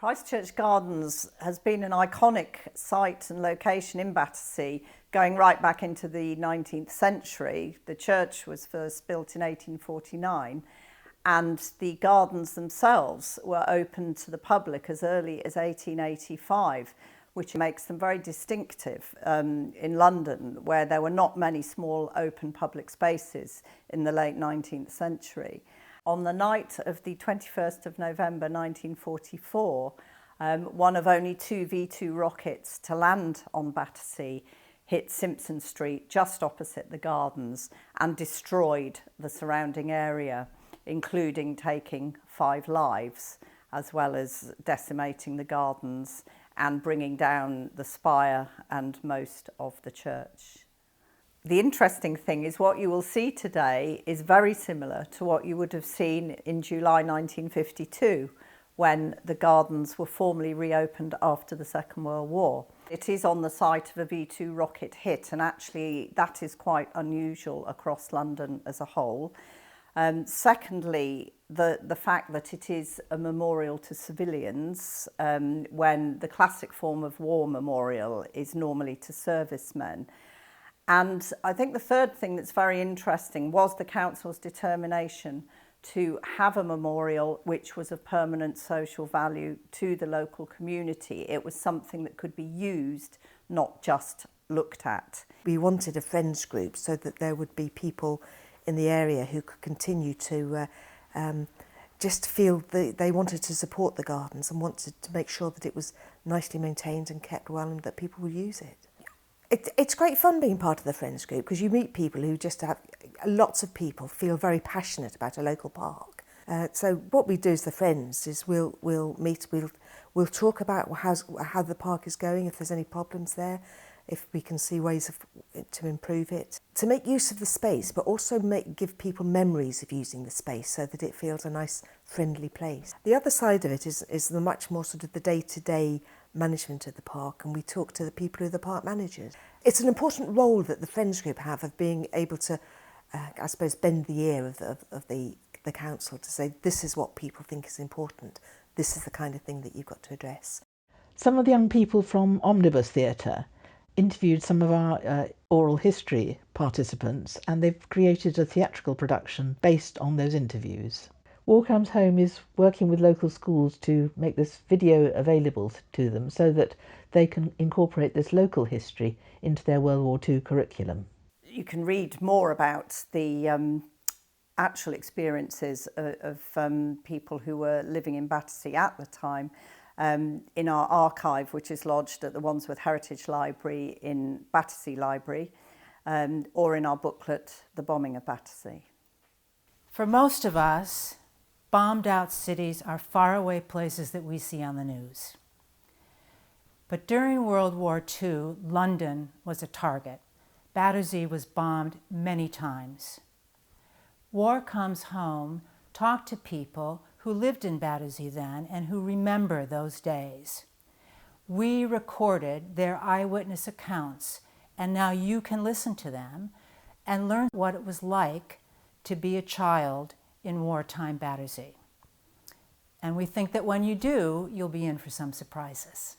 Christchurch Gardens has been an iconic site and location in Battersea going right back into the 19th century. The church was first built in 1849 and the gardens themselves were open to the public as early as 1885, which makes them very distinctive in London, where there were not many small open public spaces in the late 19th century. On the night of the 21st of November 1944, one of only two V2 rockets to land on Battersea hit Simpson Street just opposite the gardens and destroyed the surrounding area, including taking 5 lives, as well as decimating the gardens and bringing down the spire and most of the church. The interesting thing is what you will see today is very similar to what you would have seen in July 1952 when the gardens were formally reopened after the Second World War. It is on the site of a V2 rocket hit, and actually that is quite unusual across London as a whole. Secondly, the fact that it is a memorial to civilians when the classic form of war memorial is normally to servicemen. And I think the third thing that's very interesting was the council's determination to have a memorial which was of permanent social value to the local community. It was something that could be used, not just looked at. We wanted a friends group so that there would be people in the area who could continue to just feel they wanted to support the gardens and wanted to make sure that it was nicely maintained and kept well and that people would use it. It's great fun being part of the Friends group because you meet people who just have, lots of people feel very passionate about a local park. So what we do as the Friends is we'll meet, we'll talk about how the park is going, if there's any problems there, if we can see ways to improve it. To make use of the space, but also give people memories of using the space so that it feels a nice, friendly place. The other side of it is the much more sort of the day-to-day management of the park, and we talk to the people who are the park managers. It's an important role that the Friends group have of being able to, I suppose, bend the ear of the council to say this is what people think is important, this is the kind of thing that you've got to address. Some of the young people from Omnibus Theatre interviewed some of our oral history participants, and they've created a theatrical production based on those interviews. War Comes Home is working with local schools to make this video available to them so that they can incorporate this local history into their World War II curriculum. You can read more about the actual experiences of people who were living in Battersea at the time in our archive, which is lodged at the Wandsworth Heritage Library in Battersea Library, or in our booklet, The Bombing of Battersea. For most of us, bombed out cities are faraway places that we see on the news. But during World War II, London was a target. Battersea was bombed many times. War Comes Home talked to people who lived in Battersea then and who remember those days. We recorded their eyewitness accounts, and now you can listen to them and learn what it was like to be a child in wartime Battersea. And we think that when you do, you'll be in for some surprises.